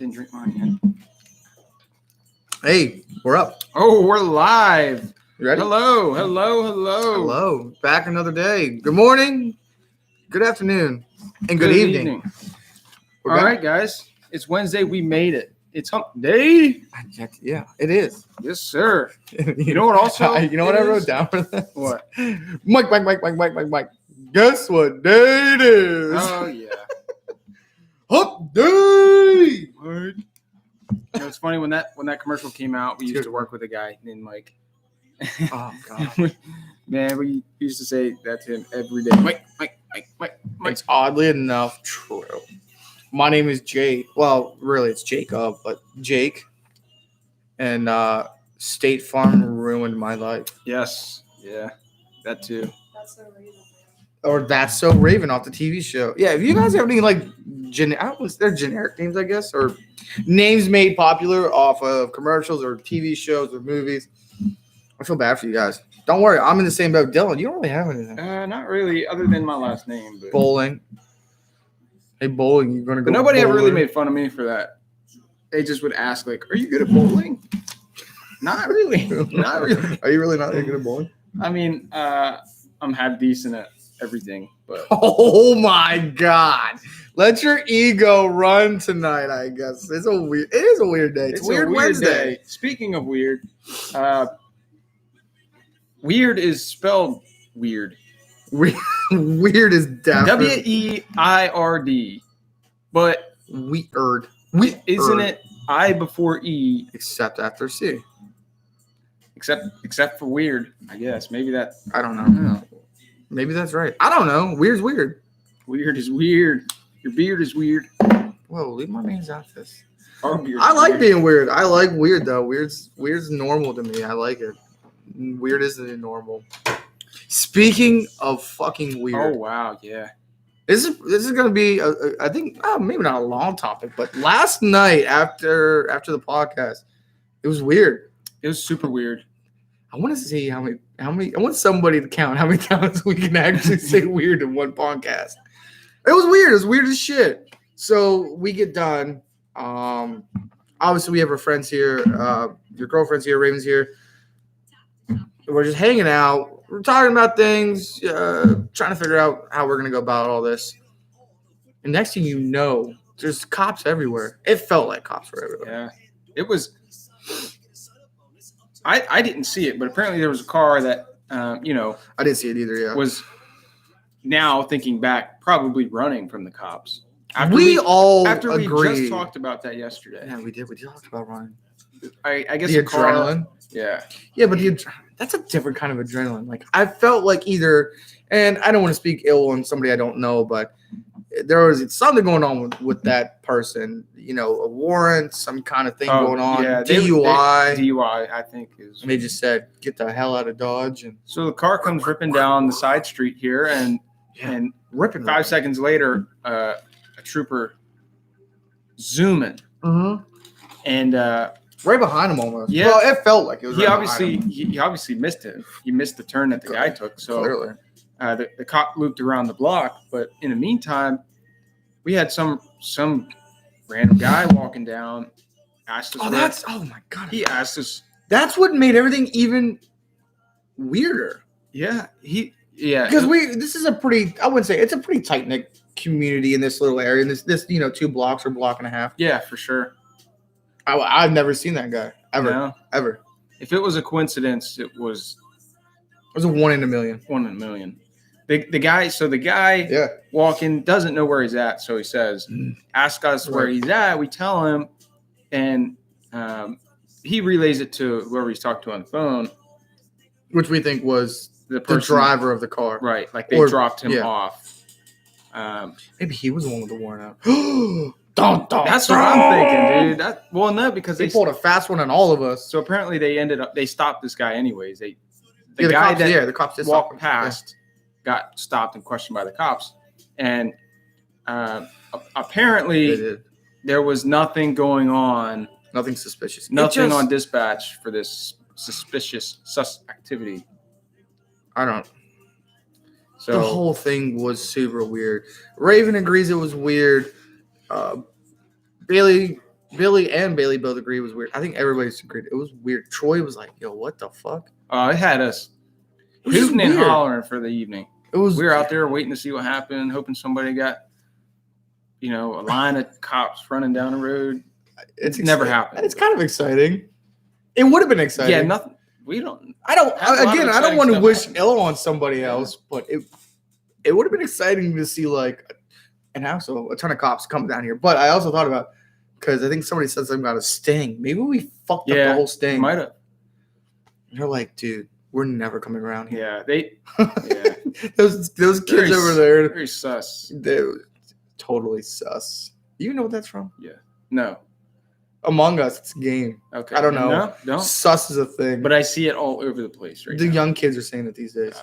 Didn't drink mine yet. Hey, we're up. Oh, we're live. You ready? Hello. Hello. Back another day. Good morning, good afternoon, and good evening. All right, guys. It's Wednesday. We made it. It's Hump Day. Yeah, it is. Yes, sir. You know what also You know what it I wrote is? down for this? What? Mike. Guess what day it is? Oh, yeah. Hump Day! Word. You know, it's funny when that commercial came out, we used to work with a guy named Mike. Oh, God. Man, we used to say that to him every day. Mike. It's oddly enough true. My name is Jake. Well, really, it's Jacob, but Jake. And State Farm ruined my life. Yes. Yeah. That too. That's so Raven. Or That's So Raven off the TV show. Yeah, if you guys have any like they're generic names, I guess, or names made popular off of commercials or TV shows or movies, I feel bad for you guys. Don't worry, I'm in the same boat. Dylan, you don't really have anything. Not really, other than my last name. But... Bowling. Hey, bowling, you're gonna go. But nobody ever really bowling? made fun of me for that. They just would ask, like, "Are you good at bowling?" Not really. Not really. Are you really not that good at bowling? I mean, I'm half decent at everything, but Oh my God! Let your ego run tonight. I guess it is a weird day. It's a weird Wednesday. day. Speaking of weird, weird is spelled weird. Weird is definitely WEIRD, but weird. Isn't it I before E? Except after C. Except for weird, I guess. Maybe that. I don't know. Maybe that's right. I don't know. Weird's weird. Weird is weird. Your beard is weird. Whoa, leave my man's out this. Our beard's I like weird. being weird. I like weird though. Weird's normal to me. I like it. Weird isn't normal. Speaking of fucking weird. Oh wow, yeah. This is gonna be I think maybe not a long topic, but last night after the podcast, it was weird. It was super weird. I want to see how many. I want somebody to count how many times we can actually say weird in one podcast. It was weird. It was weird as shit. So we get done. Obviously we have our friends here. Your girlfriend's here. Raven's here. We're just hanging out. We're talking about things. Trying to figure out how we're gonna go about all this. And next thing you know, there's cops everywhere. It felt like cops were everywhere. Yeah, it was. I didn't see it, but apparently there was a car that, I didn't see it either. Yeah, was now thinking back, probably running from the cops. After we agreed. Just talked about that yesterday. Yeah, we did. We talked about running. I guess the adrenaline. Yeah, but that's a different kind of adrenaline. Like I felt like either, and I don't want to speak ill on somebody I don't know, but there was something going on with that person. A warrant, some kind of thing going on. Yeah, DUI. DUI, I think is. And they just said, "Get the hell out of Dodge." And so the car comes ripping down the side street here, and ripping. 5 seconds later, a trooper zooming, and right behind him almost. Yeah, well, it felt like it was. He obviously missed it. He missed the turn that the guy took. So clearly, the cop looped around the block. But in the meantime, we had some random guy walking down. Asked us. Oh my God! He asked us. That's what made everything even weirder. Yeah, because this is I wouldn't say it's a pretty tight knit community in this little area. In this 2 blocks or block and a half. Yeah, for sure. I've never seen that guy ever. If it was a coincidence, it was a 1 in a million. 1 in a million. The guy walking doesn't know where he's at, so he says, "Ask us where he's at." We tell him, and he relays it to whoever he's talked to on the phone, which we think was the driver of the car, right? Like they dropped him off. Maybe he was the one with the warrant out. That's what I'm thinking, dude. Because they pulled a fast one on all of us. So apparently they stopped this guy anyways. The cops just walked past. Got stopped and questioned by the cops, and apparently there was nothing going on, nothing suspicious, nothing on dispatch for this suspicious activity. So the whole thing was super weird. Raven agrees it was weird. Bailey Billy and Bailey both agreed it was weird. I think everybody's agreed it was weird. Troy was like, "Yo, what the fuck?" It had us hooting and hollering for the evening. We were out there waiting to see what happened, hoping somebody got, a line of cops running down the road. It's never happened. It's kind of exciting. It would have been exciting. Yeah, nothing. I don't want to wish ill on somebody else, but it would have been exciting to see and also a ton of cops come down here. But I also thought about, because I think somebody said something about a sting. Maybe we fucked up the whole sting. Might have. They're like, dude, we're never coming around here. Yeah, those kids over there. Very sus. They're totally sus. You know what that's from? Yeah. No. Among Us, it's a game. Okay. I don't know. No, don't. Sus is a thing. But I see it all over the place right now. The young kids are saying it these days.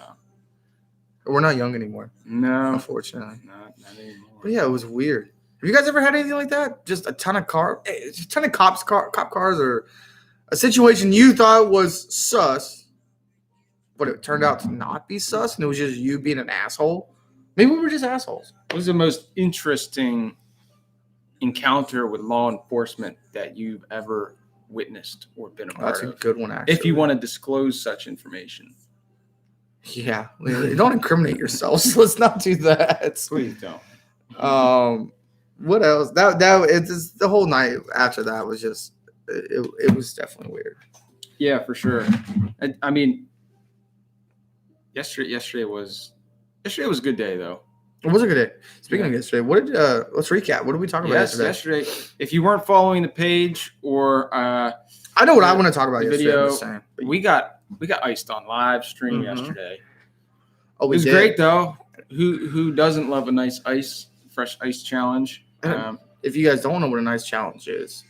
We're not young anymore. No. Unfortunately. Not anymore. But yeah, it was weird. Have you guys ever had anything like that? Just a ton of cop cars, or a situation you thought was sus, but it turned out to not be sus, and it was just you being an asshole? Maybe we were just assholes. What was the most interesting encounter with law enforcement that you've ever witnessed or been a part of? That's a good one, actually. If you want to disclose such information. Yeah. Don't incriminate yourselves. Let's not do that. Please don't. What else? It's just, the whole night after that was just it was definitely weird. Yeah, for sure. I mean, yesterday was a good day though. It was a good day. Speaking of yesterday, let's recap. What did we talk about yesterday? If you weren't following the page or I know what I want to talk about video, we got iced on live stream yesterday. Oh, it was great though. Who doesn't love a nice fresh ice challenge? If you guys don't know what a nice challenge is,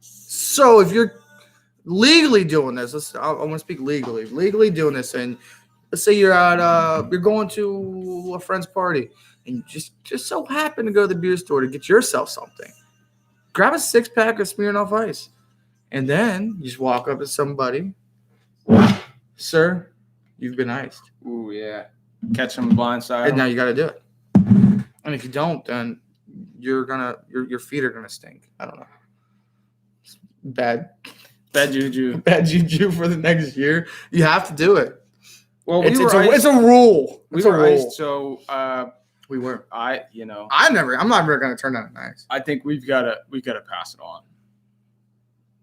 so if you're legally doing this, I want to speak legally doing this, and let's say you're going to a friend's party, and you just so happen to go to the beer store to get yourself something. Grab a 6-pack of Smirnoff Ice, and then you just walk up to somebody, sir, you've been iced. Ooh, yeah. Catch them blindside. And now you got to do it. And if you don't, then your feet are gonna stink. I don't know. Bad juju. Bad juju for the next year. You have to do it. Well, it's a rule. We were iced, so we were. I'm not ever gonna turn down nice. I think we've gotta pass it on.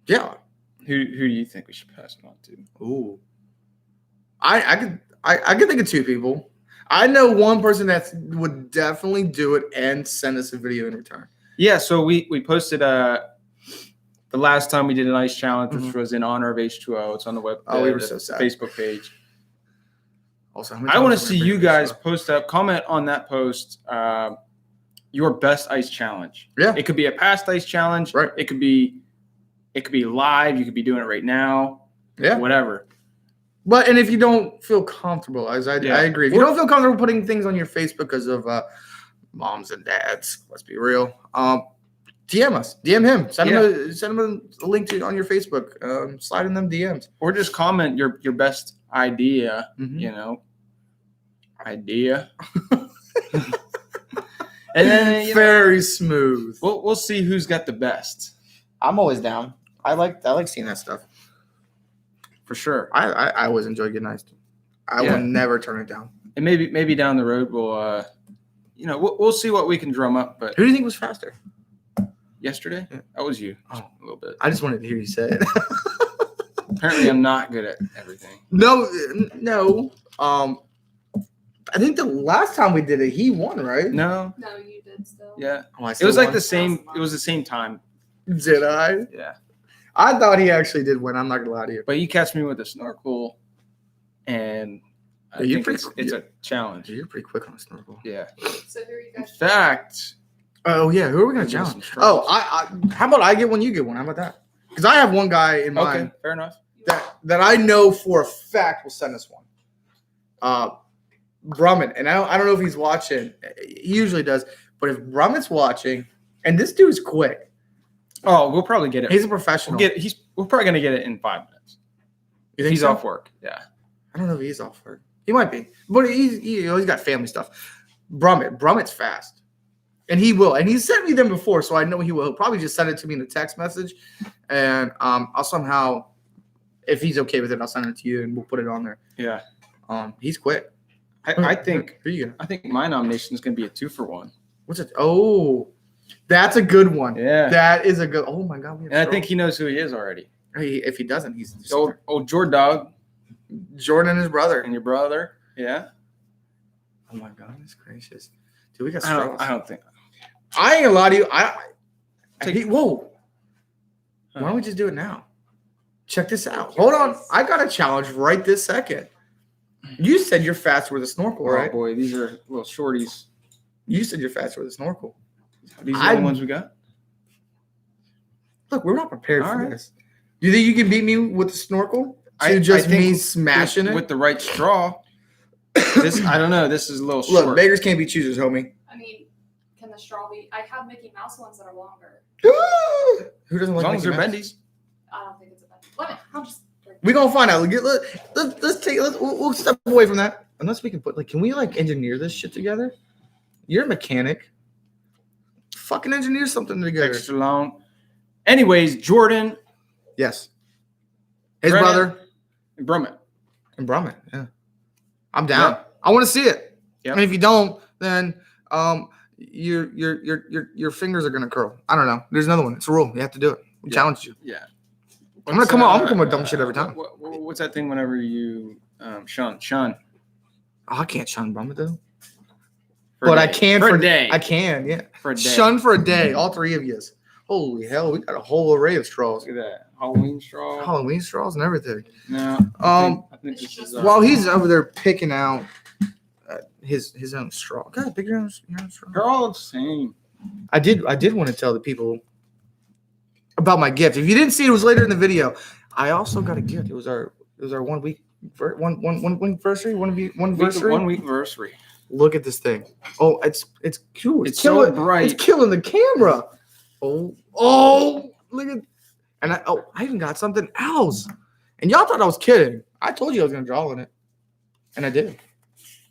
Yeah. Who do you think we should pass it on to? Ooh. I could think of two people. I know one person that would definitely do it and send us a video in return. Yeah, so we posted the last time we did an ice challenge, which was in honor of H2O. It's on the web. We were so sad. Facebook page. Also, I want to see you guys comment on that post. Your best ice challenge. Yeah, it could be a past ice challenge. Right. It could be live. You could be doing it right now. Yeah. Whatever. But and if you don't feel comfortable, I agree. If you don't feel comfortable putting things on your face because of moms and dads, let's be real. DM us, DM him, send him a link on your Facebook. Slide in them DMs, or just comment your best idea. Idea. And then very smooth. We'll see who's got the best. I'm always down. I like seeing that stuff. For sure. I always enjoy getting iced. I will never turn it down. And maybe down the road we'll see what we can drum up. But who do you think was faster? Yesterday? Yeah. That was you. Oh, a little bit. I just wanted to hear you say it. Apparently I'm not good at everything. No. I think the last time we did it, he won, right? No, you did still. Yeah. Oh, it was like the same. It was the same time. Did I? Yeah. I thought he actually did win. I'm not gonna lie to you. But you catch me with a snorkel, and I think it's a challenge. You're pretty quick on a snorkel. Yeah. So who are you guys? In fact. Oh yeah, who are we gonna challenge? Oh, I. How about I get one, you get one? How about that? Because I have one guy in mind. Okay, fair enough. That I know for a fact will send us one. Brummett, and I don't know if he's watching. He usually does, but if Brummett's watching, and this dude's quick. Oh, we'll probably get it. He's a professional. We're probably gonna get it in 5 minutes. You think he's so? Off work? Yeah. I don't know if he's off work. He might be, but he's got family stuff. Brummett's fast. And he will. And he sent me them before, so I know he will. He'll probably just send it to me in a text message. And I'll somehow, if he's okay with it, I'll send it to you and we'll put it on there. Yeah. He's quick. I think Here you go. I think my nomination is going to be a 2-for-1. What's it? Oh, that's a good one. Yeah. That is a good. Oh my God. And I think he knows who he is already. If he doesn't, he's Old Jordan Dog Jordan and his brother. and your brother. Yeah. Oh my goodness gracious. Dude, we got straws. I don't think. I ain't gonna lie to you. Whoa. Huh. Why don't we just do it now? Check this out. Hold on. I got a challenge right this second. You said you're faster with a snorkel, right? Oh boy, these are little shorties. You said you're faster with a snorkel. These are the ones we got. Look, we're not prepared for right. this. Do you think you can beat me with the snorkel? I Just think me smashing it? with the right straw. I don't know. This is a little short. Look, beggars can't be choosers, homie. I mean, can the straw be? I have Mickey Mouse ones that are longer. Who doesn't like As long as Mickey they're Mouse? bendies. I don't think it's a bendy. Let me. I'll just. We're gonna find out. We'll step away from that. Unless we can can we engineer this shit together? You're a mechanic. Fucking engineer something together. Extra long. Anyways, Jordan. Yes. His Brennan, brother and Brummett. and Brumman. Yeah. I'm down. Yep. I want to see it. Yep. And if you don't, then your fingers are gonna curl. I don't know. There's another one. It's a rule. You have to do it. We challenge you. Yeah. I'm gonna come on with dumb shit every time. What's that thing whenever you shun? Oh, I can't shun Brumman though. For But a I day. can for a day. I can, yeah. For a day. Shun for a day, all three of you. Holy hell, we got a whole array of straws. Look at that. Halloween straw. Halloween straws and everything. No. Um, I think this is. While he's over there picking out his own straw. God, pick your own straw. They're all the same. I did want to tell the people about my gift. If you didn't see it, it was later in the video. I also got a gift. It was our 1 week anniversary. 1 week anniversary. 1 week anniversary. Look at this thing. Oh, it's cute. It's so bright. It's killing the camera. Oh, look at. And I even got something else. And y'all thought I was kidding. I told you I was gonna draw on it, and I did.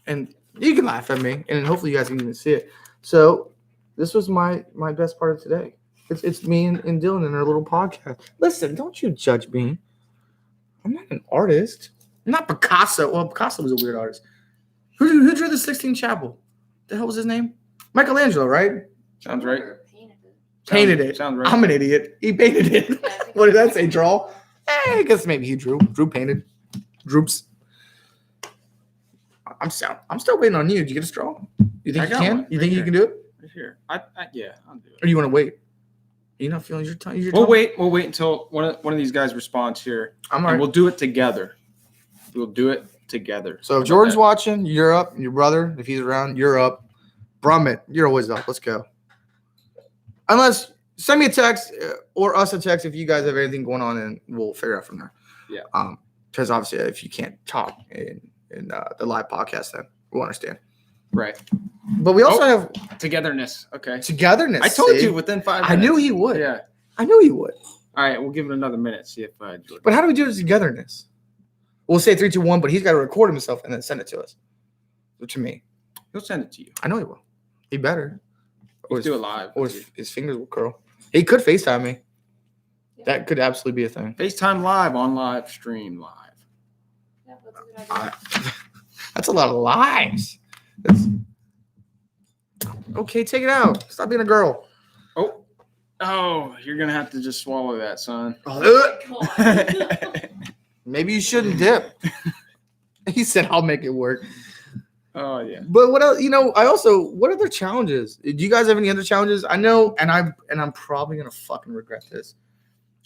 And you can laugh at me, and hopefully you guys can even see it. So this was my best part of today. It's me and Dylan in our little podcast. Listen, don't you judge me. I'm not an artist. I'm not Picasso. Well, Picasso was a weird artist. Who drew the Sistine Chapel? The hell was his name? Michelangelo, right? Sounds right. Painted it. Sounds right. I'm an idiot. He painted it. What did that say? Draw? I guess maybe he drew. Drew painted. Droops. I'm still waiting on you. Did you get a straw? You think you can? One. You think you can do it? Right here. Yeah, I'll do it. Or you want to wait? You're not feeling your tongue? We'll wait until one of these guys responds here. I'm all and right. we'll do it together. We'll do it together. So if Jordan's watching, you're up. Your brother, if he's around, you're up. Brummett, you're always up. Let's go. Unless send me a text or us a text if you guys have anything going on, and we'll figure it out from there. Yeah. Because obviously, if you can't talk in the live podcast, then we'll understand. Right. But we also have togetherness. Okay. togetherness. I told see? you within 5 minutes. I knew he would. Yeah. I knew he would. All right. We'll give it another minute. See if Jordan. But how do we do the togetherness? We'll say 3, 2, 1, but he's got to record himself and then send it to us. Or to me. He'll send it to you. I know he will. He better. We'll do it live. Or his fingers will curl. He could FaceTime me. Yeah. That could absolutely be a thing. FaceTime live on live stream live. Yeah, that's a good idea. That's a lot of lives. Okay, take it out. Stop being a girl. Oh, you're gonna have to just swallow that, son. Come on. Maybe you shouldn't dip. He said, "I'll make it work." Oh yeah. But what else? What other challenges? Do you guys have any other challenges? I know, and I'm probably gonna fucking regret this.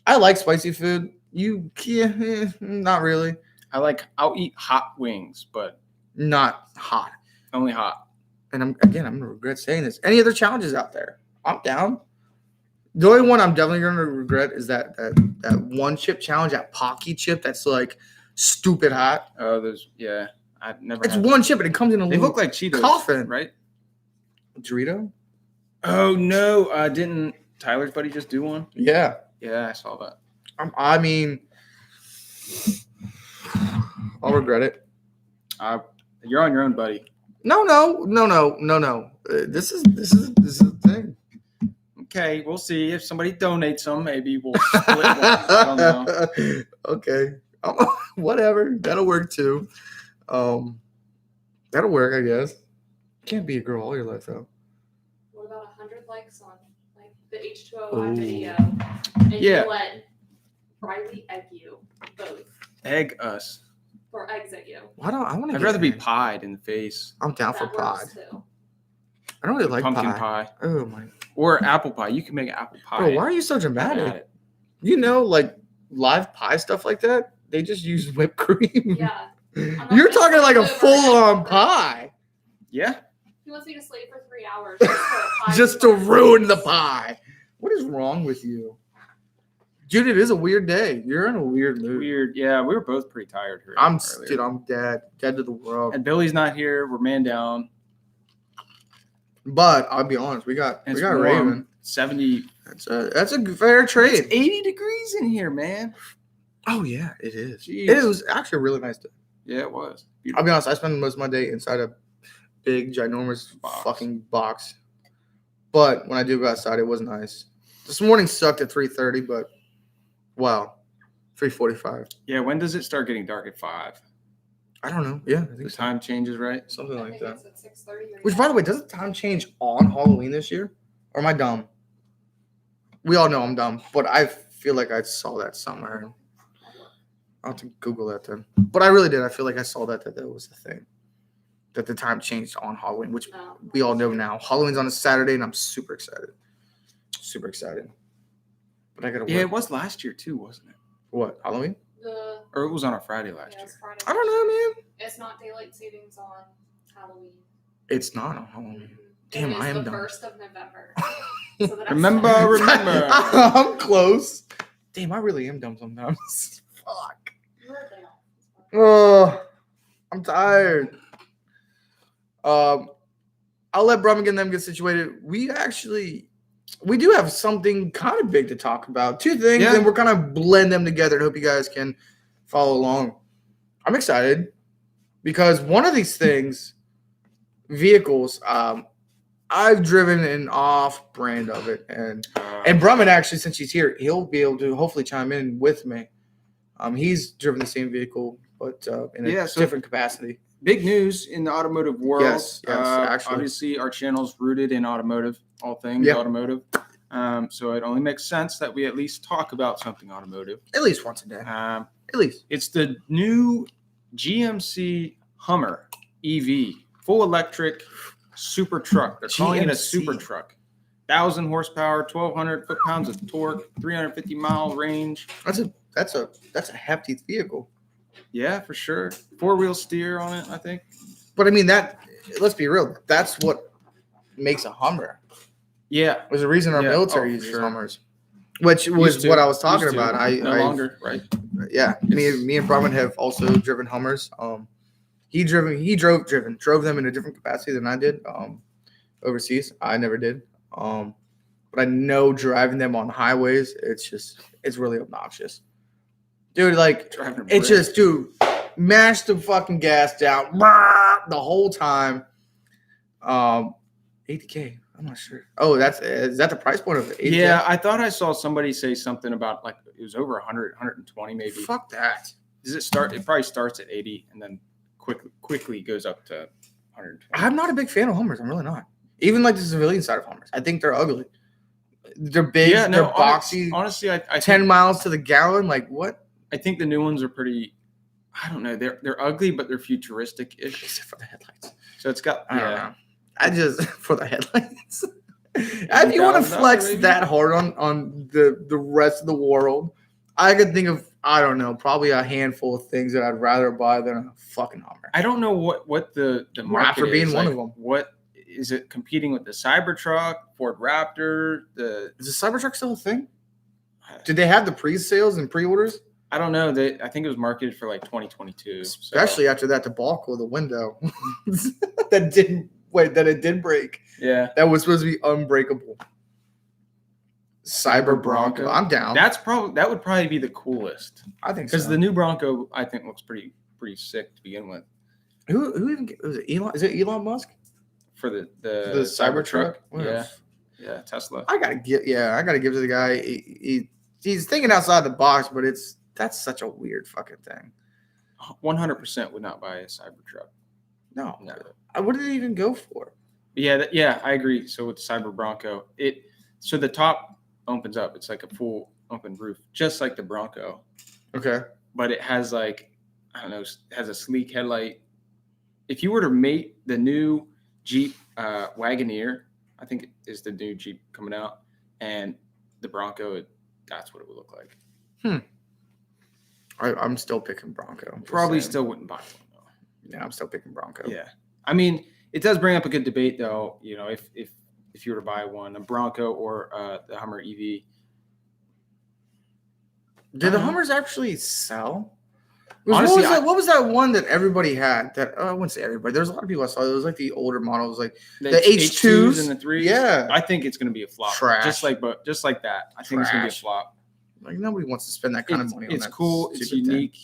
I like spicy food. Not really. I'll eat hot wings, but Not hot. only hot. And I'm gonna regret saying this. Any other challenges out there? I'm down. The only one I'm definitely gonna regret is that one chip challenge, that Pocky chip that's like stupid hot. Oh, I've never. It's had one chip and it comes in a They little look like Cheetos, coffin. right? Dorito? Oh no! Didn't Tyler's buddy just do one? Yeah. Yeah, I saw that. I mean, I'll regret it. You're on your own, buddy. No. This is Okay, we'll see if somebody donates them. Maybe we'll split one. I don't know. Okay, whatever. That'll work too. That'll work, I guess. Can't be a girl all your life though. What about 100 likes on like the H2O video? And Yeah. you let Riley egg you both Egg us. or eggs at you. I want to. I'd rather be pied in the face. I'm down for That pie. works too. I don't really like Pumpkin pie. pie. Oh my. Or apple pie. You can make apple pie. Bro, why are you so Have at dramatic? it. You know, like live pie stuff like that, they just use whipped cream. Yeah. You're talking like a full-on pie. Yeah. He wants me to sleep for 3 hours just for a pie. Just to ruin the pie. What is wrong with you? Dude, it is a weird day. You're in a weird mood. Weird. Yeah, we were both pretty tired here. I'm earlier. dead to the world. And Billy's not here. We're man down. But I'll be honest, we got warm. Raven. 70. That's a fair trade. It's 80 degrees in here, man. Oh yeah, it is. Jeez. It was actually a really nice day. Yeah, it was. I'll be honest, I spent most of my day inside a big, ginormous Box. fucking box. But when I do go outside, it was nice. This morning sucked at 3:30, but wow, 3:45. Yeah, when does it start getting dark at 5? I don't know. Yeah, I The think so. time changes, right? Something I like think that. it's at 6:30. Which, by the way, doesn't time change on Halloween this year? Or am I dumb? We all know I'm dumb, but I feel like I saw that somewhere. I'll have to Google that then. But I really did. I feel like I saw that was the thing. That the time changed on Halloween, which No. we all know now. Halloween's on a Saturday, and I'm super excited. Super excited. But I gotta Yeah, it work. was last year too, wasn't it? What, Halloween? Or it was on a Friday last Yeah, year. it's Friday. I don't know, man. It's not daylight savings on Halloween. It's not on Halloween. Damn, It is I am the dumb. 1st of November. So the next Remember, one. remember. I'm close. Damn, I really am dumb sometimes. Fuck. You're a day off. Oh, I'm tired. I'll let Brummigan and them get situated. We do have something kind of big to talk about. 2 things, Yeah. and we're kind of blend them together. I hope you guys can follow along. I'm excited because one of these things, vehicles, I've driven an off brand of it, and Brumman actually, since he's here, he'll be able to hopefully chime in with me. He's driven the same vehicle, but in a different capacity. Big news in the automotive world. Yes, actually. Obviously, our channel's rooted in automotive, all things automotive. So it only makes sense that we at least talk about something automotive. At least once a day. At least. It's the new GMC Hummer EV, full electric super truck. They're calling it a super truck. 1,000 horsepower, 1,200 foot-pounds of torque, 350-mile range. That's a hefty vehicle. Yeah, for sure. 4-wheel steer on it, I think. But I mean, let's be real. That's what makes a Hummer. Yeah. There's a reason our military uses Hummers, which was what I was talking about. No longer, right? Yeah. Me and Brumman have also driven Hummers. He drove them in a different capacity than I did. Overseas, I never did. But I know driving them on highways, it's really obnoxious. Dude, like, it's just, dude, mash the fucking gas down the whole time. $80K. I'm not sure. Oh, is that the price point of it? $80K? Yeah, I thought I saw somebody say something about like it was over 100, 120 maybe. Fuck that. Does it start? It probably starts at 80 and then quickly goes up to 120. I'm not a big fan of Hummers. I'm really not. Even like the civilian side of Hummers. I think they're ugly. They're big. Yeah, they're boxy. Honestly, I 10 miles to the gallon. Like what? I think the new ones are pretty. I don't know. They're ugly, but they're futuristic-ish. Except for the headlights. So it's got. I don't know. I just for the headlights. If you want to flex that hard on the rest of the world, I could think of, I don't know, probably a handful of things that I'd rather buy than a fucking Hummer. I don't know what the market Raptor being is. one of them. What is it competing with the Cybertruck, Ford Raptor? Is the Cybertruck still a thing? Did they have the pre-sales and pre-orders? I don't know. I think it was marketed for like 2022. Especially after that debacle of the window that it did break. Yeah. That was supposed to be unbreakable. Cyber Bronco. I'm down. That would probably be the coolest. I think so. Because the new Bronco, I think, looks pretty sick to begin with. Who even was it? Elon? Is it Elon Musk For the Cybertruck? Yeah. Yeah, Tesla. I gotta give to the guy. He's thinking outside the box, but that's such a weird fucking thing. 100% would not buy a Cybertruck. No. What did it even go for? Yeah, I agree. So with the Cyber Bronco, so the top opens up. It's like a full open roof, just like the Bronco. Okay. But it has like, I don't know, has a sleek headlight. If you were to mate the new Jeep Wagoneer, I think is the new Jeep coming out, and the Bronco, that's what it would look like. I'm still picking Bronco. Probably still wouldn't buy one though. Yeah, I'm still picking Bronco. Yeah, I mean, it does bring up a good debate though. You know, if you were to buy one, a Bronco or the Hummer EV. Did the Hummers actually sell? Honestly, what was that one that everybody had? That I wouldn't say everybody. There's a lot of people I saw. It was like the older models, like the H2s and the 3s. Yeah, I think it's going to be a flop. Trash. Just like that. I think it's going to be a flop. Like nobody wants to spend that kind of money. It's cool. It's unique,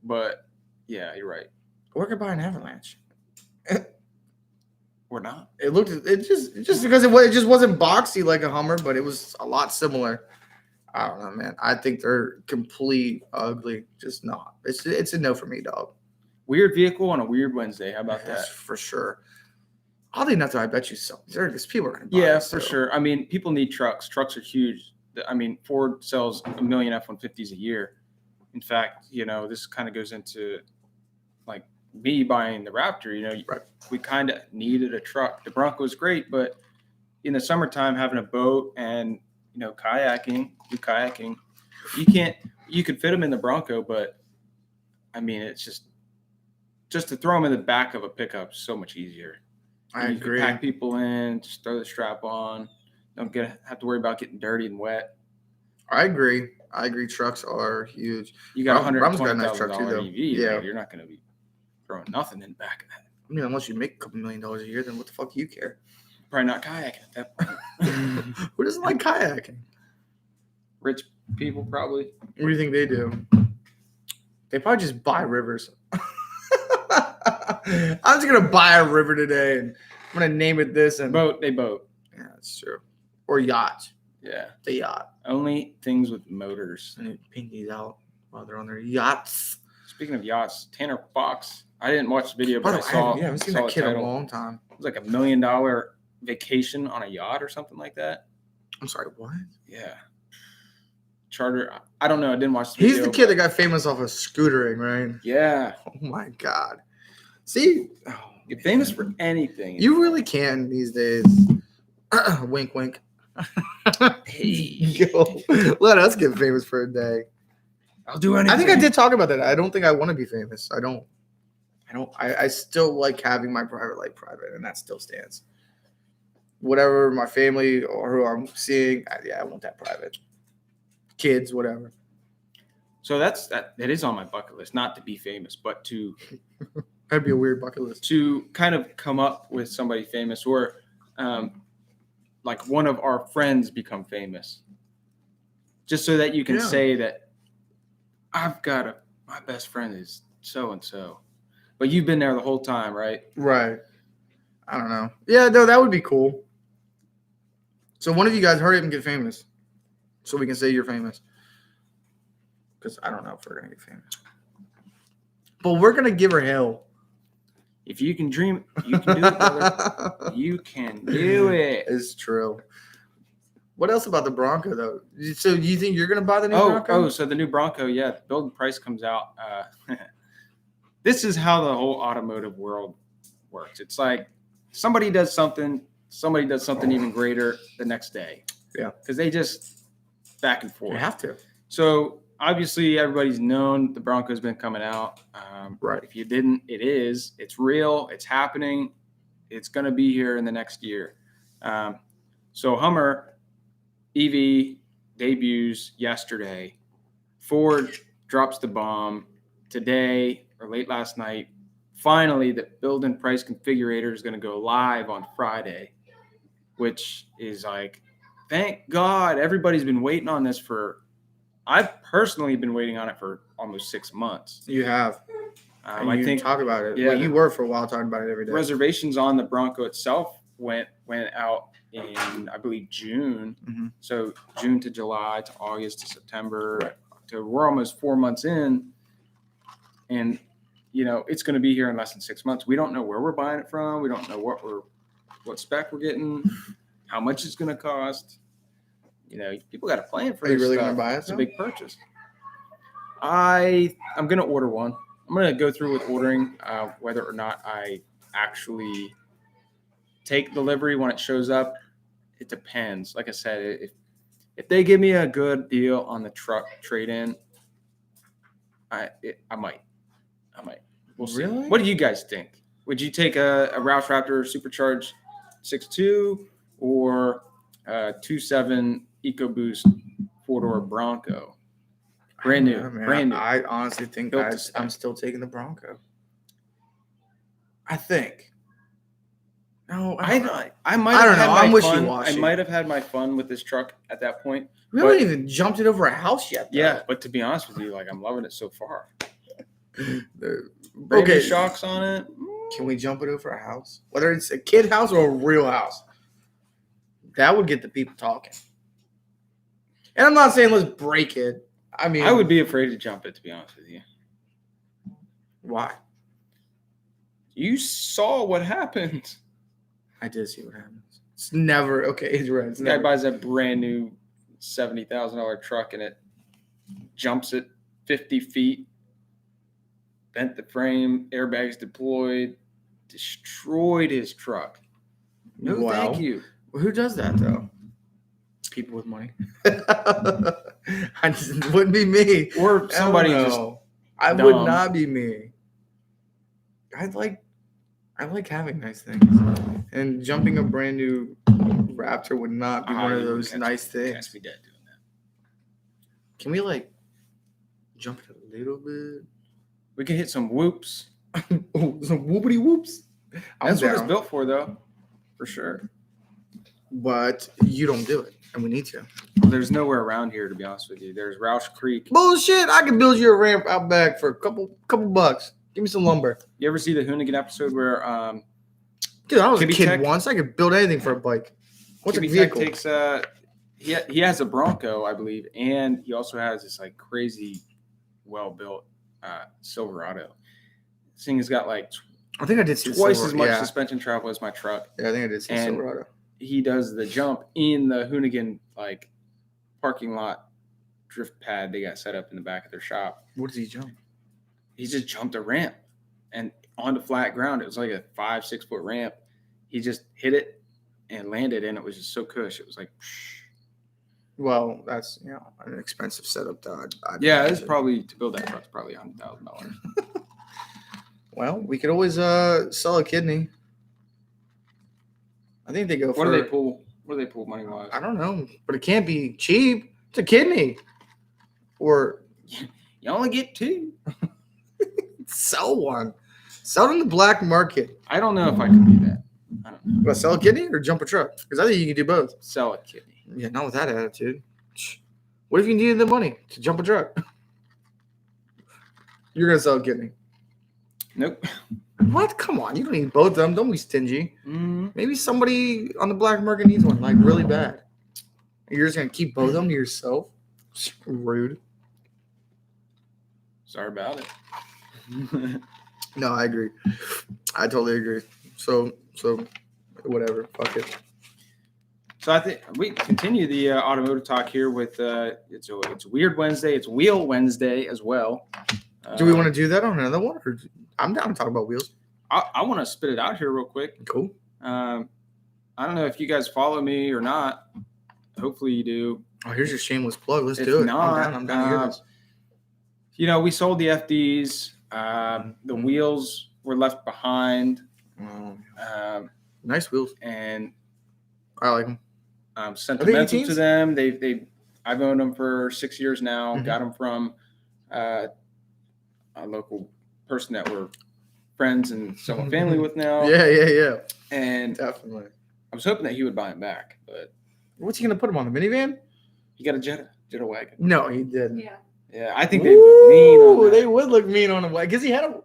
but yeah, you're right. Or could buy an Avalanche. We're not. It just because it just wasn't boxy like a Hummer, but it was a lot similar. I don't know, man. I think they're complete ugly. Just not. It's a no for me, dog. Weird vehicle on a weird Wednesday. How about that? For sure. Oddly enough, I bet you so. Because people are going to buy it. Yeah, for sure. I mean, people need trucks. Trucks are huge. I mean, Ford sells 1 million F-150s a year. In fact, you know, this kind of goes into like me buying the Raptor. You know, we kind of needed a truck. The Bronco is great, but in the summertime, having a boat and kayaking, you could fit them in the Bronco, but I mean, it's just to throw them in the back of a pickup is so much easier. I agree. You can pack people in, just throw the strap on. Don't have to worry about getting dirty and wet. I agree. Trucks are huge. You got $120,000 nice truck too, though. EV. Yeah, you're not going to be throwing nothing in the back of that. I mean, unless you make a couple $1 million a year, then what the fuck do you care? Probably not kayaking at that point. Who doesn't like kayaking? Rich people, probably. What do you think they do? They probably just buy rivers. I'm just gonna buy a river today, and I'm gonna name it this. And they boat. Yeah, that's true. Or yacht. Yeah, the yacht. Only things with motors. And pinkies out while they're on their yachts. Speaking of yachts, Tanner Fox. I didn't watch the video, but I haven't seen that kid in a long time. It was like $1 million vacation on a yacht or something like that. I'm sorry, what? Yeah. Charter. I don't know. I didn't watch the video. He's the kid that got famous off of scootering, right? Yeah. Oh my God. See? Get famous for anything. You really can these days. Wink, wink. Hey. Yo, let us get famous for a day. I'll do anything. I think I did talk about that. I don't think I want to be famous. I still like having my private life private, and that still stands. Whatever my family or who I'm seeing, I want that private. Kids, whatever. So that is on my bucket list, not to be famous, but to that'd be a weird bucket list. To kind of come up with somebody famous, or like one of our friends become famous, just so that you can say that I've got my best friend is so and so, but you've been there the whole time, right? Right. I don't know. Yeah, no, that would be cool. So one of you guys hurry up and get famous, so we can say you're famous. Because I don't know if we're gonna get famous, but we're gonna give her hell. If you can dream, you can do it, brother. You can do it. It's true. What else about the Bronco, though? So you think you're going to buy the new Bronco? So the new Bronco, yeah. The build price comes out. This is how the whole automotive world works. It's like somebody does something even greater the next day. Yeah. Because they just back and forth. You have to. So obviously everybody's known the Bronco's been coming out. Right. If you didn't, it's real. It's happening. It's going to be here in the next year. So Hummer EV debuts yesterday. Ford drops the bomb today or late last night. Finally, the build and price configurator is going to go live on Friday, which is like, thank God. Everybody's been waiting on this I've personally been waiting on it for almost 6 months. You have. I think talk about it. Yeah, well, you were for a while talking about it every day. Reservations on the Bronco itself went out in, I believe, June. Mm-hmm. So June to July to August to September, Right. October. We're almost 4 months in, and it's going to be here in less than 6 months. We don't know where we're buying it from. We don't know what spec we're getting, how much it's going to cost. People got to plan for. Are you this really stuff. going to buy it? It's a big purchase. I'm going to order one. I'm going to go through with ordering, whether or not I actually take delivery when it shows up. It depends. Like I said, if they give me a good deal on the truck trade-in, I might. We'll see. Really? What do you guys think? Would you take a Roush Raptor Supercharged 6.2 or a 2.7 EcoBoost 4-door Bronco? Brand new. Brand new. I honestly think I'm still taking the Bronco. I think. No, I might have don't had know. my I'm fun. wishy-washy. I might have had my fun with this truck at that point. We haven't even jumped it over a house yet. Though. Yeah, but to be honest with you, I'm loving it so far. Okay, Brand shocks on it. Can we jump it over a house? Whether it's a kid house or a real house. That would get the people talking. And I'm not saying let's break it. I mean, I would be afraid to jump it, to be honest with you. Why? You saw what happened. I did see what happens. It's never okay. It's right. This guy buys a brand new $70,000 truck and it jumps it 50 feet, bent the frame, airbags deployed, destroyed his truck. No, thank you. Who does that though? People with money. It wouldn't be me. Or somebody I dumb. would not be me. I like having nice things. And jumping a brand new Raptor would not be one of those nice things. Catch me dead doing that. Can we jump it a little bit? We can hit some whoops. Some whoopity whoops. That's what it's built for, though. For sure. But you don't do it, and we need to. There's nowhere around here, to be honest with you. There's Roush Creek. Bullshit! I can build you a ramp out back for a couple bucks. Give me some lumber. You ever see the Hoonigan episode where Dude, I was a Kibby kid Tech? once. I could build anything for a bike. What's a Kibby vehicle? Tech takes he has a Bronco, I believe, and he also has this crazy, well-built Silverado. This thing has got I think I did see twice as much suspension travel as my truck. Yeah, I think I did see And Silverado. he does the jump in the Hoonigan parking lot drift pad they got set up in the back of their shop. What does he jump? He just jumped a ramp and onto flat ground. It was like a 5-6 foot ramp. He just hit it and landed, and it was just so cush. It was like, well, that's an expensive setup, though. it's probably to build that truck's probably $100,000. Well, we could always sell a kidney. I think they go for. What do they pull money wise? I don't know, but it can't be cheap. It's a kidney. Or you only get 2. sell one. Sell it in the black market. I don't know if I could do that. I don't know. What, sell a kidney or jump a truck? Because I think you can do both. Sell a kidney. Yeah, not with that attitude. What if you needed the money to jump a truck? You're gonna sell a kidney. Nope. What? Come on, you don't need both of them. Don't be stingy. Mm-hmm. Maybe somebody on the black market needs one, really bad. You're just gonna keep both of them to yourself? Rude. Sorry about it. No, I agree. I totally agree. So whatever. Fuck it. So I think we continue the automotive talk here with it's Weird Wednesday. It's Wheel Wednesday as well. Do we want to do that on another one? Or I'm down to talk about wheels. I want to spit it out here real quick. Cool. I don't know if you guys follow me or not. Hopefully you do. Oh, here's your shameless plug. Let's If do it. not, I'm down to hear this. We sold the FDs. The wheels were left behind. Nice wheels. And I like them. Sentimental to them. I've owned them for 6 years now. Mm-hmm. Got them from a local person that we're friends and somewhat family with now. Yeah. And Definitely. I was hoping that he would buy them back, but What's he gonna put them on? A minivan? he got a Jetta wagon. No, he didn't. Yeah. Yeah, I think they look mean on that. They would look mean on a wagon because he had a.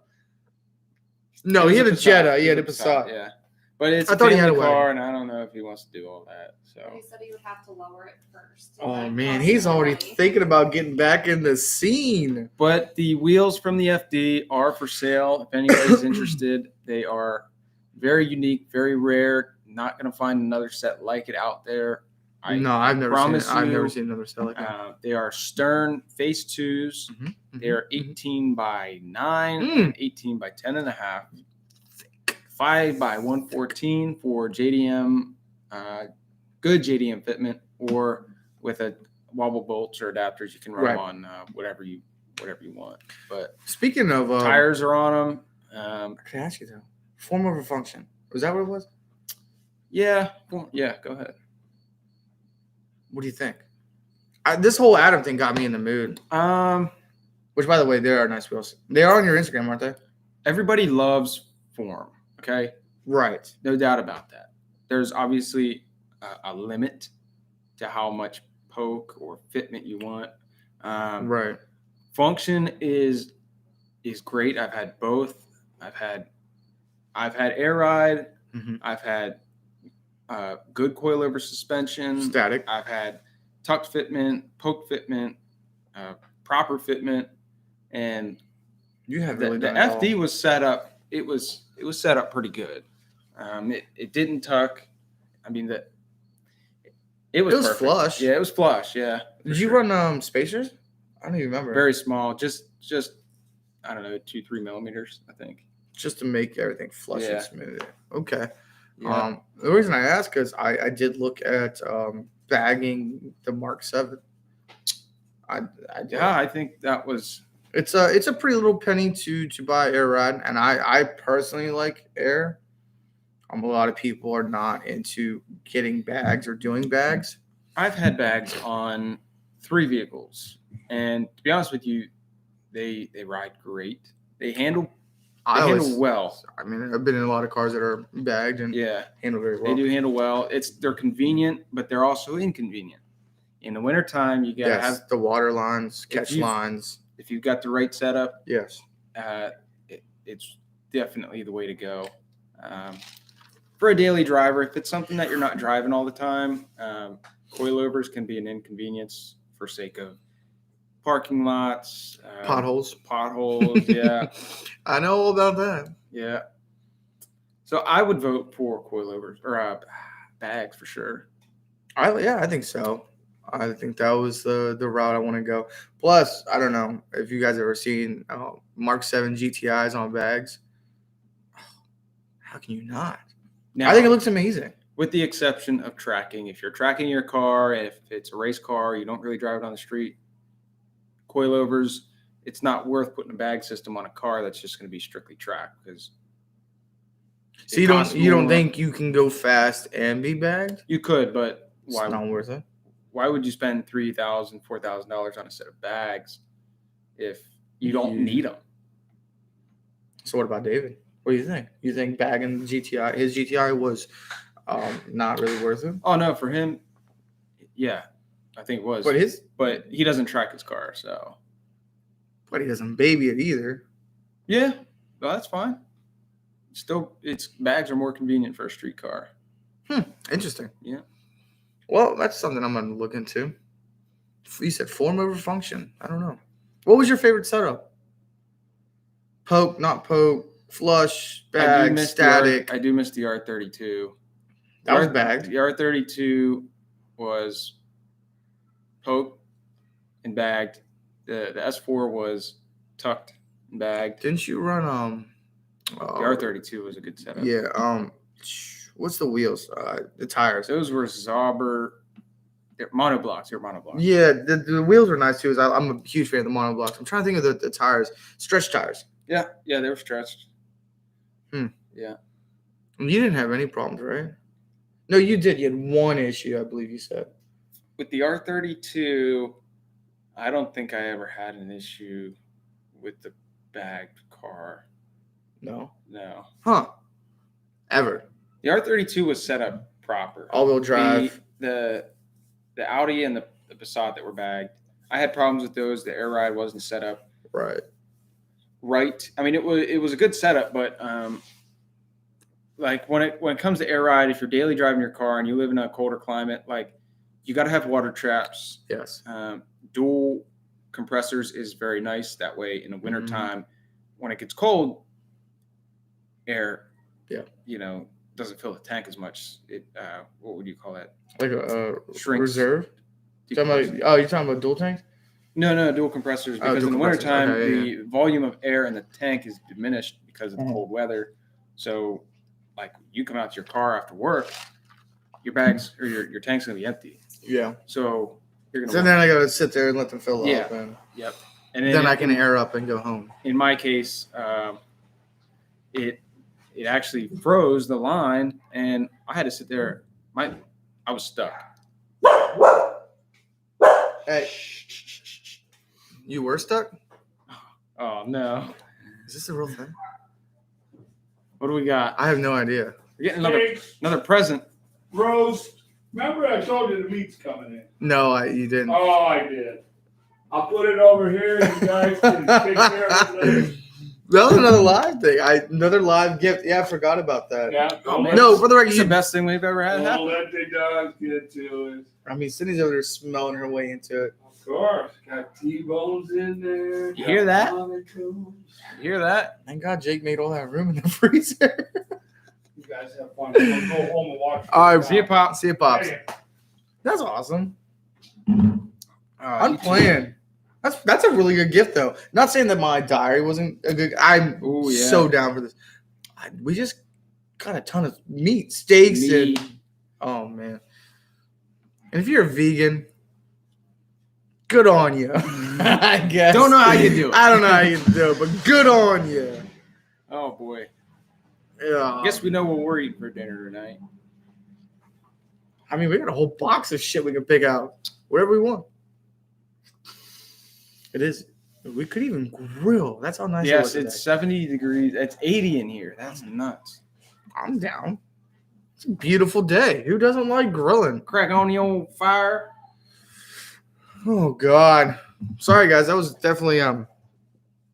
No, he had a Jetta. He had a Passat. Yeah, But it's I a thought he had family a wagon. car, and I don't know if he wants to do all that. But So he said he would have to lower it first. Oh man, he's already thinking about getting back in the scene. But the wheels from the FD are for sale. If anybody's interested, they are very unique, very rare. Not going to find another set like it out there. I've never seen it. I've never seen another set like that. They are Stern Phase 2s. They are 18 by 9 and 18 by 10.5. 5 by 114 for JDM, good JDM fitment, or with a wobble bolts or adapters, you can run them on whatever you want. But speaking of tires are on them. Can I ask you though? Form over function. Was that what it was? Yeah. Go ahead. What do you think? This whole Adam thing got me in the mood. Which, by the way, they are nice wheels. They are on your Instagram, aren't they? Everybody loves form. Okay. Right. No doubt about that. There's obviously a limit to how much poke or fitment you want. Right. Function is great. I've had both. I've had air ride. I've had good coilover suspension. Static. I've had tucked fitment, poke fitment, proper fitment, and you have really the FD was set up. It was set up pretty good. It didn't tuck. I mean it was perfect. Flush. Yeah, it was flush. Yeah. Did you run spacers? I don't even remember. Very small, just I don't know, 2-3 millimeters, I think. Just to make everything flush and smooth. Okay. Yeah. The reason I ask is I did look at bagging the Mark 7. I think that was. It's a pretty little penny to buy air ride, and I personally like air. A lot of people are not into getting bags or doing bags. I've had bags on 3 vehicles, and to be honest with you, they ride great. They handle well. I mean, I've been in a lot of cars that are bagged and handle very well. They do handle well. They're convenient, but they're also inconvenient. In the wintertime, you gotta have the water lines, catch lines. If you've got the right setup, yes, it's definitely the way to go. For a daily driver, if it's something that you're not driving all the time, coilovers can be an inconvenience for sake of parking lots, potholes, yeah. I know all about that. Yeah. So I would vote for coilovers or bags for sure. I think so. I think that was the route I want to go. Plus, I don't know if you guys ever seen Mark 7 GTIs on bags. How can you not? Now, I think it looks amazing. With the exception of tracking. If you're tracking your car, if it's a race car, you don't really drive it on the street, coilovers, it's not worth putting a bag system on a car that's just going to be strictly tracked because. So you don't think you can go fast and be bagged? You could, but why? It's not worth it. Why would you spend $3,000, $4,000 on a set of bags if you don't need them? So what about David? What do you think? You think bagging the GTI, his GTI was not really worth it? Oh no, for him, yeah, I think it was. But he doesn't track his car, so. But he doesn't baby it either. Yeah, well, that's fine. Still, bags are more convenient for a street car. Interesting. Yeah. Well, that's something I'm going to look into. You said form over function. I don't know. What was your favorite setup? Poke, not poke, flush, bag, static. I do miss the R32. That was bagged. The R32 was poke and bagged. The S4 was tucked and bagged. Didn't you run the R32 was a good setup. Yeah. What's the wheels? The tires. Those were Zauber. They're monoblocks. They're monoblocks. Yeah, the wheels are nice too. I'm a huge fan of the monoblocks. I'm trying to think of the tires. Stretch tires. Yeah, they were stretched. Yeah. You didn't have any problems, right? No, you did. You had one issue, I believe you said. With the R32, I don't think I ever had an issue with the bagged car. No. Huh. Ever. The R32 was set up proper. All-wheel drive. The Audi and the Passat that were bagged, I had problems with those. The air ride wasn't set up right. I mean, it was a good setup, but like when it comes to air ride, if you're daily driving your car and you live in a colder climate, like you got to have water traps. Yes. Dual compressors is very nice. That way, in the wintertime, when it gets cold, air, doesn't fill the tank as much. It what would you call that? Like a Shrinks. Reserve. You're talking about dual tanks? No, dual compressors. Because in the wintertime, the volume of air in the tank is diminished because of the cold weather. So, like, you come out to your car after work, your bags or your tank's going to be empty. Yeah. So, you're going to... So then I got to sit there and let them fill up. Yep. And then I can air up and go home. In my case, it actually froze the line, and I had to sit there. I was stuck. Hey. You were stuck? Oh, no. Is this a real thing? What do we got? I have no idea. We're getting another present. Roast. Remember I told you the meat's coming in? No, you didn't. Oh, I did. I'll put it over here. You guys can take care of it later. That was another live thing. Another live gift. Yeah, I forgot about that. Yeah. No, for the record, it's the best thing we've ever had. Don't let the dogs get to it. I mean, Cindy's over there smelling her way into it. Of course. Got T-bones in there. You hear that? You hear that? Thank God Jake made all that room in the freezer. You guys have fun. We'll go home and watch. All right, see you, Pop. See you, Pops. Hey. That's awesome. Unplanned. That's a really good gift, though. Not saying that my diary wasn't a good. I'm so down for this. We just got a ton of steaks, and oh man. And if you're a vegan, good on you. I guess. Don't know how you do it. I don't know how you do it, but good on you. Oh boy. Yeah. I guess we know what we're eating for dinner tonight. I mean, we got a whole box of shit we can pick out whatever we want. It is. We could even grill. That's how nice. Yes, it's 70 degrees. It's 80 in here. That's nuts. I'm down. It's a beautiful day. Who doesn't like grilling? Crack on the old fire. Oh God. Sorry guys, that was definitely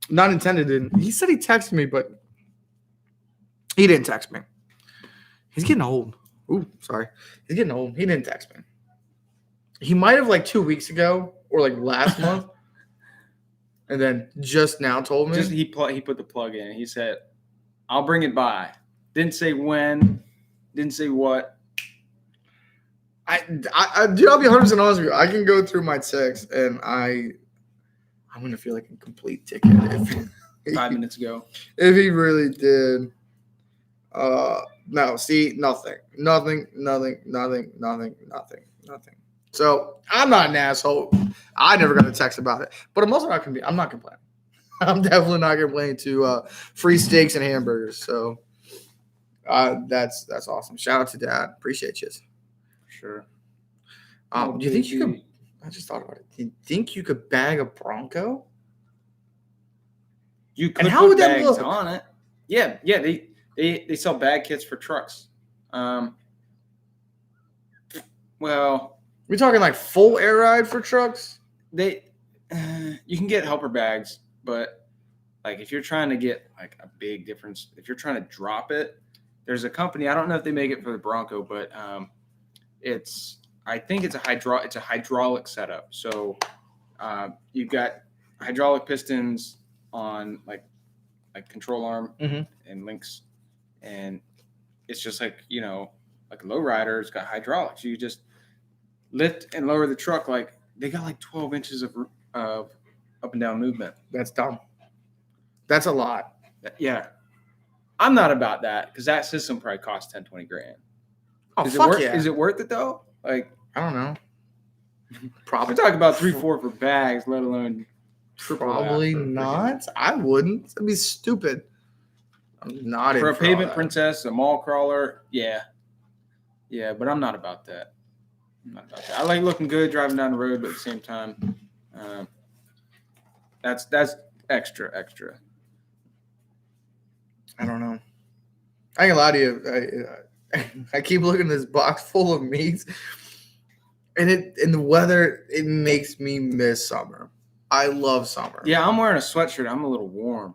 not intended. He said he texted me, but he didn't text me. He's getting old. Ooh, sorry. He's getting old. He didn't text me. He might have like 2 weeks ago or like last month. And then just now told me. He put the plug in. He said, "I'll bring it by." Didn't say when. Didn't say what. Dude, I'll be 100% honest with you. I can go through my text and I'm gonna feel like a complete dickhead if 5 minutes ago. If he really did. No, see, nothing. So I'm not an asshole. I never got a text about it, but I'm also not gonna be. I'm not complaining. I'm definitely not complaining to free steaks and hamburgers. So that's awesome. Shout out to Dad. Appreciate you. Sure. Do you think you could? I just thought about it. Do you think you could bag a Bronco? You could. And how put would that bags look on it? Yeah. They sell bag kits for trucks. Well, we're talking like full air ride for trucks. You can get helper bags, but like if you're trying to get like a big difference, if you're trying to drop it, there's a company. I don't know if they make it for the Bronco, but I think it's a hydraulic setup. So you've got hydraulic pistons on like control arm and links, and it's just like like a lowrider. It's got hydraulics. You just lift and lower the truck. Like they got like 12 inches of up and down movement. That's dumb. That's a lot. Yeah, I'm not about that because that system probably costs 10, 20 grand. Oh, Is it worth it though? Like I don't know. Probably talking about 3-4 for bags, let alone probably not. I wouldn't. That'd be stupid. I'm not for a pavement princess, a mall crawler. Yeah, but I'm not about that. I like looking good driving down the road, but at the same time, that's extra. I don't know. I ain't gonna lie to you. I keep looking at this box full of meats, and the weather, it makes me miss summer. I love summer. Yeah, I'm wearing a sweatshirt. I'm a little warm.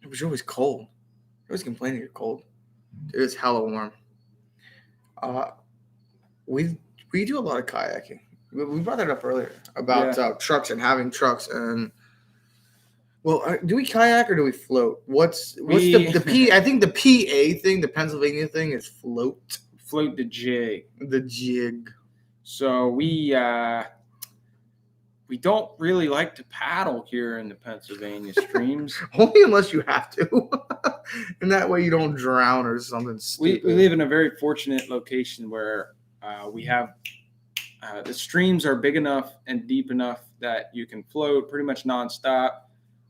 But you're always cold. You're always complaining you're cold. It's hella warm. We do a lot of kayaking. We brought that up earlier about trucks and having trucks and. Well, do we kayak or do we float? What's the P? I think the PA thing, the Pennsylvania thing, is float. Float the jig. The jig. So we don't really like to paddle here in the Pennsylvania streams. Only unless you have to, and that way you don't drown or something stupid. We live in a very fortunate location where we have the streams are big enough and deep enough that you can float pretty much nonstop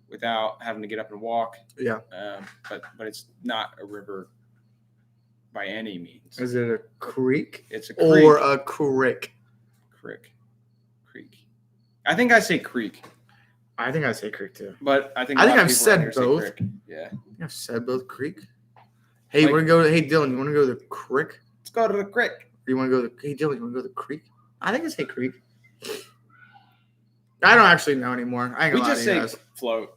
without having to get up and walk. Yeah. But it's not a river by any means. Is it a creek? It's a creek. Or a crick. Creek. I think I say creek. I think I say creek too. But I think I've said both. Yeah. I've said both creek. Hey, you want to go to, hey Dylan, you want to go to the creek? Let's go to the creek. Or you want to go to hey Dylan, you want to go to the creek? I think I say creek. I don't actually know anymore. I ain't gonna lie to you guys. Float.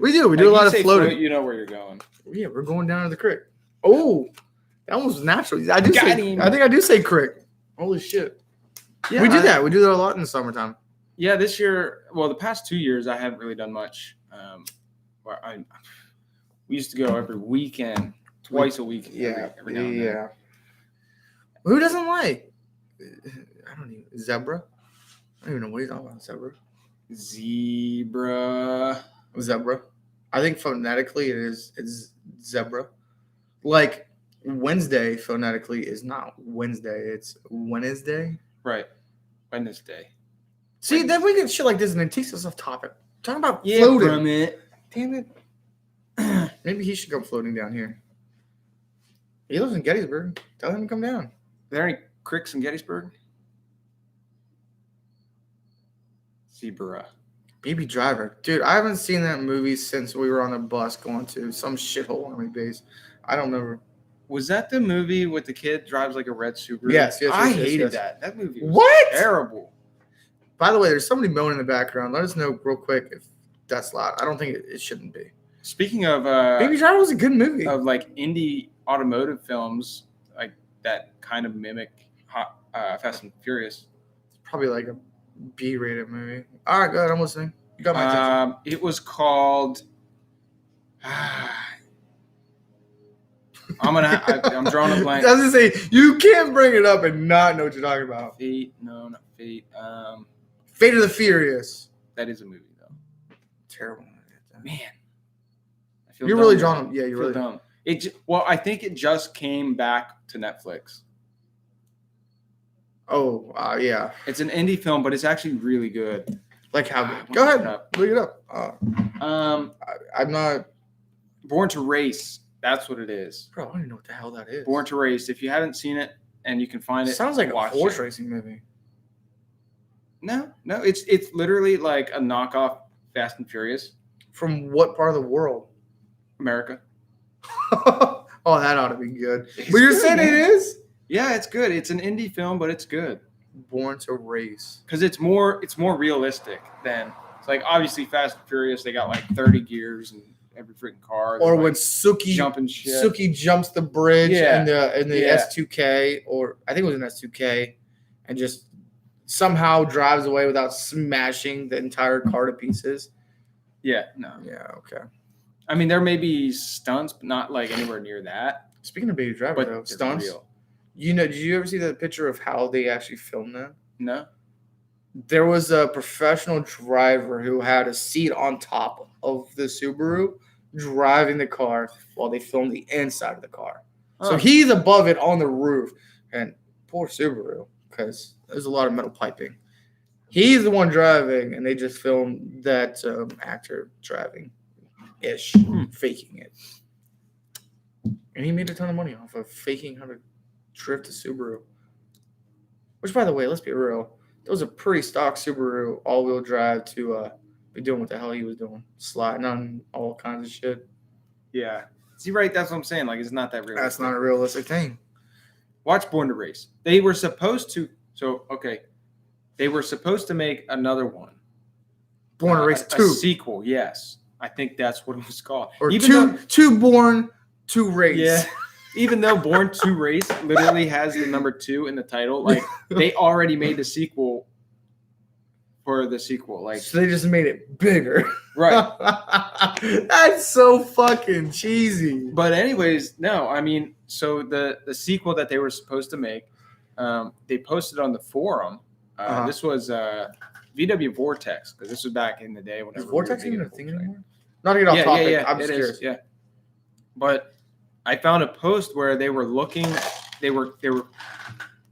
we do a lot of floating. Float, you know where you're going. Yeah, we're going down to the creek. Oh, that one was natural. I think I do say creek. Holy shit. Yeah, we do that. We do that a lot in the summertime. Yeah, this year, well, the past 2 years, I haven't really done much. We used to go every weekend, twice a week. Every now and then. Who doesn't like? I don't even zebra. I don't even know what you're talking about. Zebra. I think phonetically it's zebra. Like Wednesday phonetically is not Wednesday. It's Wednesday. Right. Wednesday. See, then we get shit like this and it takes us off topic. Talking about floating. From it. Damn it. Maybe he should come floating down here. He lives in Gettysburg. Tell him to come down. Are there any creeks in Gettysburg? Zebra. Baby Driver. Dude, I haven't seen that movie since we were on a bus going to some shithole army base. I don't remember. Was that the movie with the kid drives like a red Subaru? Yes. I hated that. That movie was terrible. By the way, there's somebody moaning in the background. Let us know real quick if that's loud. I don't think it shouldn't be. Speaking of Baby Driver was a good movie. Of like indie automotive films like that kind of mimic Fast and Furious. It's probably like a B-rated movie. All right, go ahead. I'm listening. You got my attention. It was called. I'm drawing a blank. I was gonna say you can't bring it up and not know what you're talking about. Fate? No, not Fate. Fate of the Furious. That is a movie though. Terrible. Man, I feel you're really drawing. Yeah, you're really dumb. I think it just came back to Netflix. Oh, yeah. It's an indie film, but it's actually really good. Like how good? Go ahead. Look it up. I'm not. Born to Race. That's what it is. Bro, I don't even know what the hell that is. Born to Race. If you haven't seen it and you can find it. Sounds like a horse racing movie. No. It's literally like a knockoff Fast and Furious. From what part of the world? America. Oh, that ought to be good. But you're saying it is? Yeah, it's good. It's an indie film, but it's good. Born to Race. Because it's more realistic than it's like obviously Fast and Furious. They got like 30 gears and every freaking car. Or when Suki jumps the bridge in the S2K, or I think it was an S2K, and just somehow drives away without smashing the entire car to pieces. Yeah. No. Yeah. Okay. I mean, there may be stunts, but not like anywhere near that. Speaking of Baby Driver, though, stunts. Real. Did you ever see the picture of how they actually filmed that? No. There was a professional driver who had a seat on top of the Subaru driving the car while they filmed the inside of the car. Oh. So he's above it on the roof. And poor Subaru, because there's a lot of metal piping. He's the one driving, and they just filmed that actor driving-ish, faking it. And he made a ton of money off of faking how to drift a Subaru. Which, by the way, let's be real. That was a pretty stock Subaru all-wheel drive to be doing what the hell he was doing. Sliding on all kinds of shit. Yeah. See, right, that's what I'm saying. Like, it's not that realistic. That's not a realistic thing. Watch Born to Race. They were supposed to... They were supposed to make another one. Born to Race 2. A sequel, yes. I think that's what it was called. Or two Born to race. Yeah. Even though Born to Race literally has the number 2 in the title, like they already made the sequel for the sequel. Like so they just made it bigger. Right. That's so fucking cheesy. But anyways, no, I mean, so the sequel that they were supposed to make, they posted on the forum. This was VW Vortex, because this was back in the day. Is Vortex even a thing anymore? Not to get off topic. Yeah, I'm just curious. Yeah. But I found a post where they were looking, they were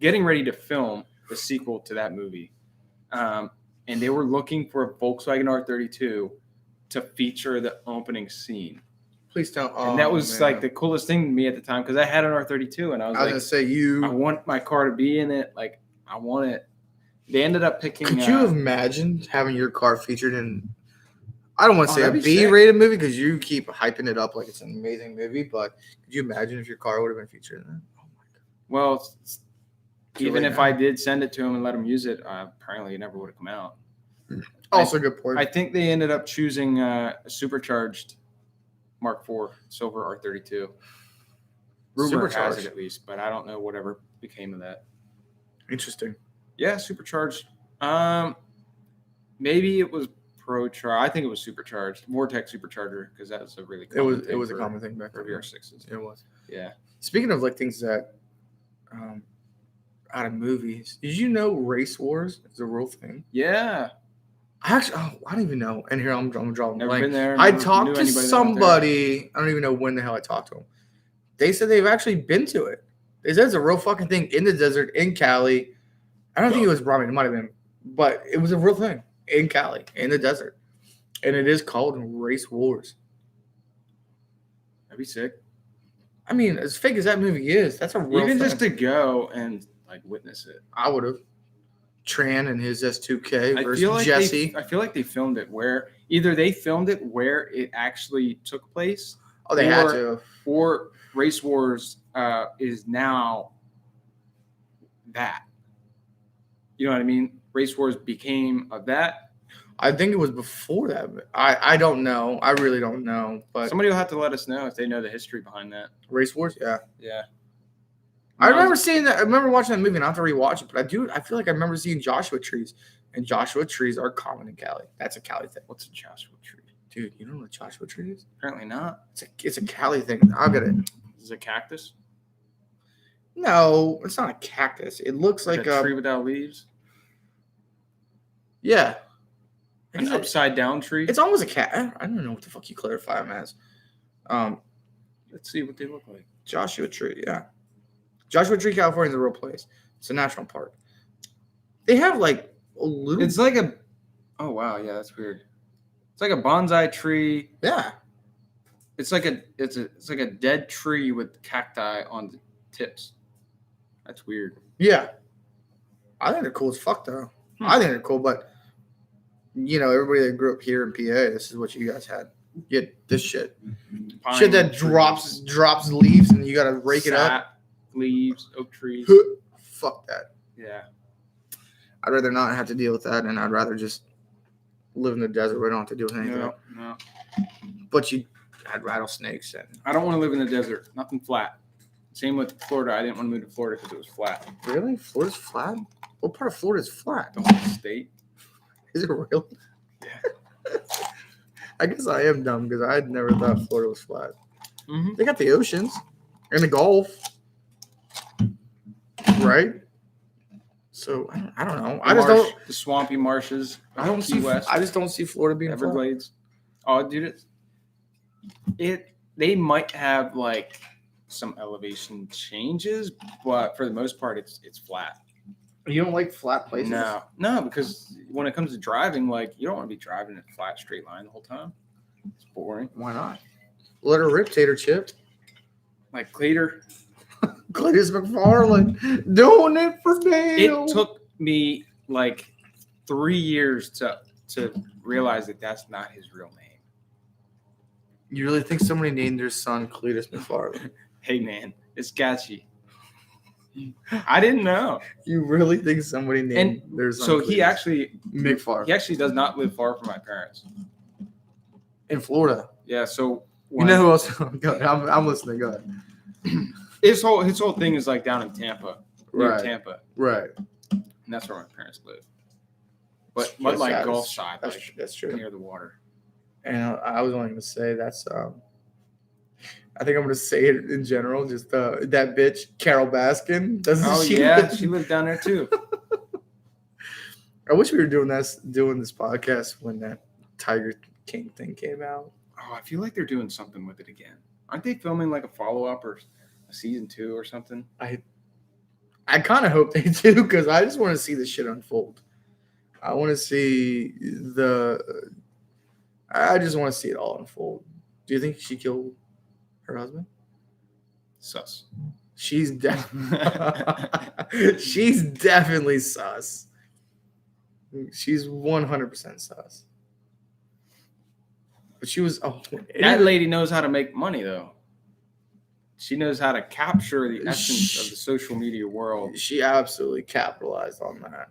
getting ready to film the sequel to that movie. And they were looking for a Volkswagen R32 to feature the opening scene. Please don't. And that was like the coolest thing to me at the time, because I had an R32 and I was like, gonna say I want my car to be in it. Like, I want it. They ended up picking. Could you have imagined having your car featured in? I don't want to say a that'd be B-rated movie because you keep hyping it up like it's an amazing movie. But could you imagine if your car would have been featured in that? Oh my god. Well, even if I did send it to him and let him use it, apparently it never would have come out. Also, good point. I think they ended up choosing a supercharged Mark IV Silver R32. Rumor has it at least, but I don't know whatever became of that. Interesting. Yeah, supercharged. Maybe it was I think it was supercharged. Vortex supercharger, because that was a really common thing. It was a common thing back for then. VR6s. It was. Yeah. Speaking of like things that out of movies, did you know Race Wars is a real thing? Yeah. Actually, I don't even know. And here I'm drawing Never blank. been there. I talked to somebody. I don't even know when the hell I talked to them. They said they've actually been to it. They said it's a real fucking thing in the desert in Cali. I don't think it was Brahmin. It might have been, but it was a real thing in Cali in the desert, and it is called Race Wars. That'd be sick. I mean, as fake as that movie is, that's a real even thing. just to go and like witness it. I would have. Tran and his S2K versus Jesse. I feel like they filmed it where either they filmed it where it actually took place. Oh, they had to. Or Race Wars is now that. You know what I mean? Race Wars became of that. I think it was before that. I don't know. I really don't know. But somebody will have to let us know if they know the history behind that. Race Wars? Yeah. Yeah. I remember seeing that. I remember watching that movie, and I have to rewatch it. But I feel like I remember seeing Joshua trees, and Joshua trees are common in Cali. That's a Cali thing. What's a Joshua tree? Dude, you don't know what Joshua tree is? Apparently not. It's a Cali thing. I'll get it. Is it a cactus? No, it's not a cactus. It looks like a tree without leaves. Yeah. An upside down tree. It's almost a cat. I don't know what the fuck you clarify them as. Let's see what they look like. Joshua tree, yeah. Joshua Tree, California is a real place. It's a national park. They have like a little. It's like a. Oh wow, yeah, that's weird. It's like a bonsai tree. Yeah. It's like a dead tree with cacti on the tips. That's weird. Yeah. I think they're cool as fuck though. I think they're cool, but you know, everybody that grew up here in PA, this is what you guys had. You had this shit. Pine shit that trees. drops leaves and you gotta rake it up. Leaves, oak trees. Fuck that. Yeah. I'd rather not have to deal with that, and I'd rather just live in the desert where I don't have to deal with anything. No. But you had rattlesnakes. And I don't want to live in the desert. Nothing flat. Same with Florida. I didn't want to move to Florida because it was flat. Really? Florida's flat? What part of Florida is flat? The whole state. Is it really? Yeah. I guess I am dumb because I had never thought Florida was flat. Mm-hmm. They got the oceans and the Gulf. Right? So I don't know. The swampy marshes. I just don't see Florida being Everglades. Flat. Oh, dude, they might have like some elevation changes, but for the most part, it's flat. You don't like flat places? No, because when it comes to driving, like you don't want to be driving in a flat straight line the whole time. It's boring. Why not? Let her rip, Tater Chip. Like Cleator. Cletus McFarland doing it for Dale. It took me like 3 years to realize that that's not his real name. You really think somebody named their son Cletus McFarland? Hey man, it's sketchy. I didn't know. You really think somebody named their son? So Cletus? he actually McFarland. He actually does not live far from my parents in Florida. Yeah. So You know who else? Go ahead. I'm listening. Go ahead. His whole thing is like down in Tampa, near Right. Tampa, Right. and that's where my parents live. But Yes, like that Gulf is- side, That's, like that's true. near the water. And I was only going to say that's. I think I'm going to say it in general. Just that bitch Carol Baskin. Doesn't she? She lived down there too. I wish we were doing this podcast when that Tiger King thing came out. Oh, I feel like they're doing something with it again. Aren't they filming like a follow-up or a season 2 or something? I kind of hope they do because I just want to see this shit unfold. I want to see I just want to see it all unfold. Do you think she killed her husband? Sus. She's definitely sus. She's 100% sus. But she was That lady knows how to make money though. She knows how to capture the essence of the social media world. She absolutely capitalized on that.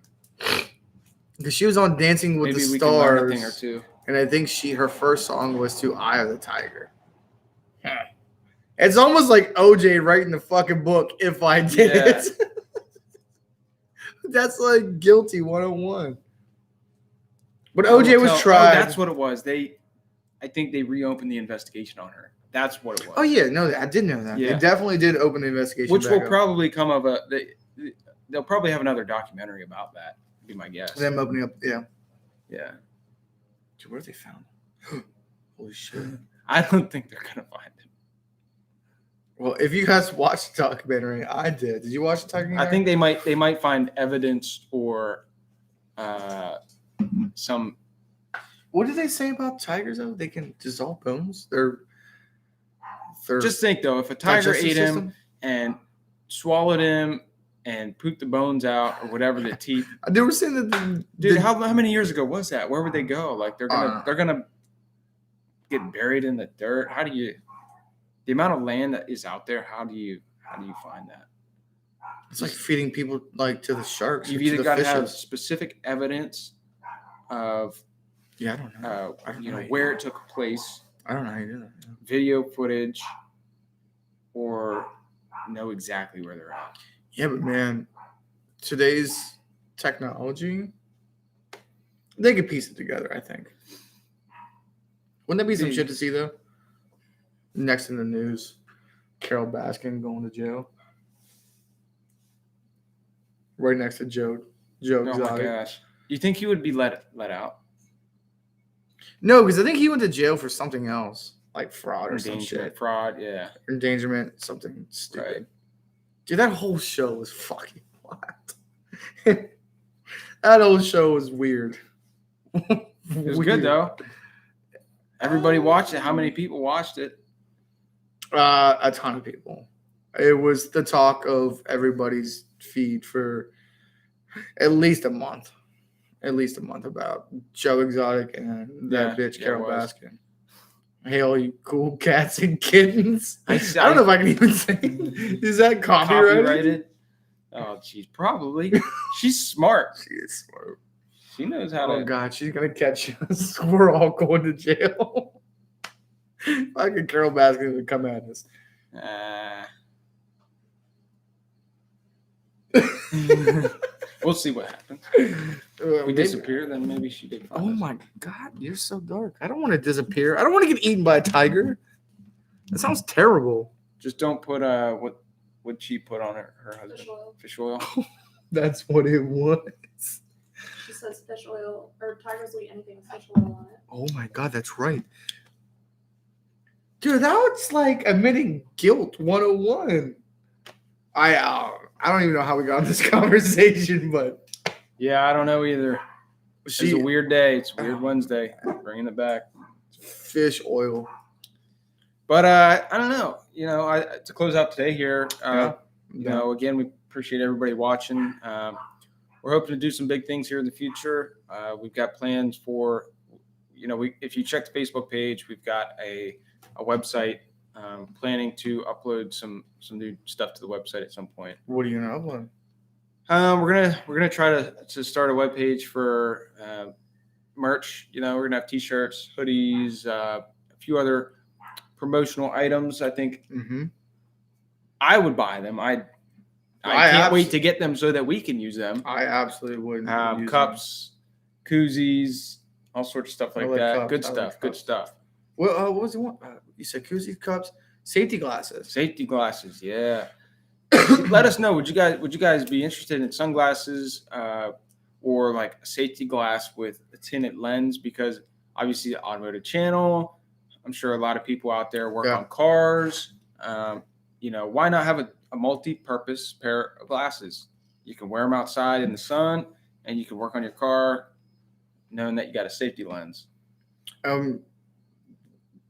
Because she was on Dancing with Maybe the we can learn a Stars, thing or two. and I think her first song was to "Eye of the Tiger." It's almost like OJ writing the fucking book. If I did it, that's like guilty 101. But OJ was tried. Oh, that's what it was. I think they reopened the investigation on her. That's what it was. Oh yeah, no, I did know that. Yeah. They definitely did open the investigation, which will back up. probably come of they'll probably have another documentary about that. Would be my guess. Them opening up, yeah. Yeah. Dude, where have they found him? Holy shit! I don't think they're gonna find him. Well, if you guys watched the documentary, I did. Did you watch the documentary? I think they might find evidence or some. What did they say about tigers though? They can dissolve bones. They're Just think though, if a tiger digestive ate him system? and swallowed him and pooped the bones out or whatever, the teeth. They were saying that Dude, how many years ago was that? Where would they go? Like they're gonna get buried in the dirt. How do you? The amount of land that is out there. How do you find that? it's like feeding people like to the sharks. You've or to either the got to have fishes. specific evidence of Yeah, I don't know. I don't know where it took place, I don't know how you do that. Yeah. video footage, or know exactly where they're at. Yeah, but man, today's technology, they could piece it together, I think. Wouldn't that be some shit to see, though? Next in the news, Carol Baskin going to jail. Right next to Joe Oh my Exotic. gosh! You think he would be let out? No, because I think he went to jail for something else, like fraud or some shit. Fraud, yeah. Endangerment, something stupid. Right. Dude, that whole show was fucking wild. That whole show was weird. It was good though. Everybody watched it. How many people watched it? A ton of people. It was the talk of everybody's feed for at least a month. At least a month about Joe Exotic and that bitch Carol Baskin. Hey, all you cool cats and kittens. I don't know if I can even say. Is that copyrighted? Oh, she's probably. She's smart. She is smart. She knows how to. Oh God, she's gonna catch us. We're all going to jail. Fucking Carol Baskin would come at us. We'll see what happens. We disappear, then maybe she did. Oh my God, you're so dark. I don't want to disappear. I don't want to get eaten by a tiger. That sounds terrible. Just don't put what she put on her husband. Fish oil. That's what it was. She says fish oil, or tigers will eat anything with fish oil on it. Oh my God, that's right. Dude, that was like admitting guilt 101. I don't even know how we got on this conversation, but yeah, I don't know either. It's a weird day. It's a weird Wednesday. Bringing it back. Fish oil. But I don't know. To close out today here, again, we appreciate everybody watching. We're hoping to do some big things here in the future. We've got plans for, if you check the Facebook page, we've got a website. Planning to upload some new stuff to the website at some point. What are you gonna upload? We're gonna try to start a web page for merch. We're gonna have t-shirts, hoodies, a few other promotional items. I think Mm-hmm. I would buy them. I can't wait to get them so that we can use them. I absolutely would. Cups, koozies, all sorts of stuff like that. Cups. Good stuff. Good stuff. Well, what was the one? You said koozies, cups, safety glasses. Safety glasses, yeah. Let us know. Would you guys be interested in sunglasses or like a safety glass with a tinted lens? Because obviously the automotive channel, I'm sure a lot of people out there work on cars. Why not have a multi-purpose pair of glasses? You can wear them outside in the sun, and you can work on your car knowing that you got a safety lens.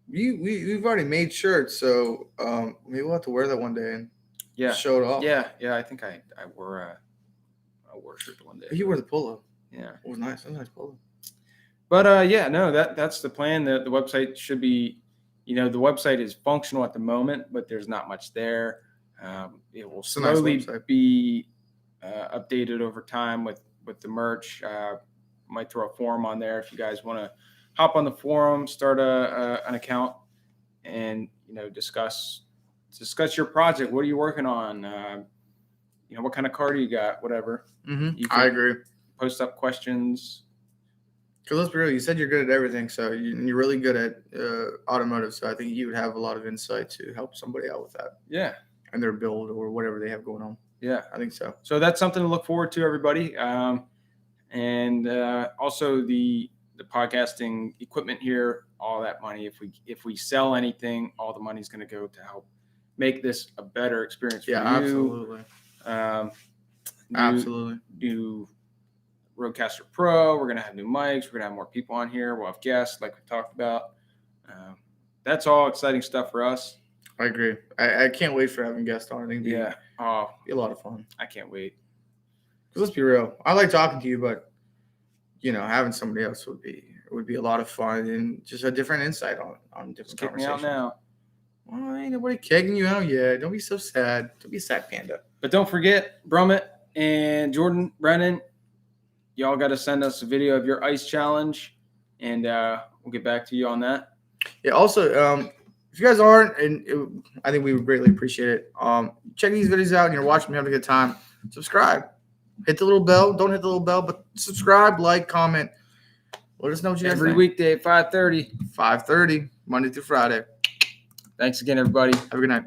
We've already made shirts, so maybe we'll have to wear that one day and show it off. Yeah. I think I wore a shirt one day. You wore the polo. Yeah, it was nice. It was a nice polo. But that's the plan. The website should be, the website is functional at the moment, but there's not much there. It will slowly be updated over time with the merch. Might throw a forum on there if you guys want to hop on the forum, start an account, and discuss your project. What are you working on? What kind of car do you got? Whatever. Mm-hmm. I agree. Post up questions. Because let's be real, you said you're good at everything, so you're really good at automotive. So I think you would have a lot of insight to help somebody out with that. Yeah. And their build or whatever they have going on. Yeah, I think so. So that's something to look forward to, everybody. And also the podcasting equipment here, all that money. If we sell anything, all the money is going to go to help make this a better experience for you. Absolutely. Absolutely. New Roadcaster Pro. We're going to have new mics. We're going to have more people on here. We'll have guests like we talked about. That's all exciting stuff for us. I agree. I can't wait for having guests on. I think be a lot of fun. I can't wait. Because let's be real. I like talking to you, but having somebody else would be a lot of fun and just a different insight on different Kick me conversations. out now. Well, ain't nobody kicking you out yet. Don't be so sad. Don't be a sad panda. But don't forget, Brummett and Jordan Brennan, y'all got to send us a video of your ice challenge, and we'll get back to you on that. Yeah. Also, if you guys aren't, I think we would greatly appreciate it. Check these videos out, and you're watching me having a good time. Subscribe. Hit the little bell. Don't hit the little bell, but subscribe, like, comment. Let us know what you guys think. Every weekday at 5:30. 5:30, Monday through Friday. Thanks again, everybody. Have a good night.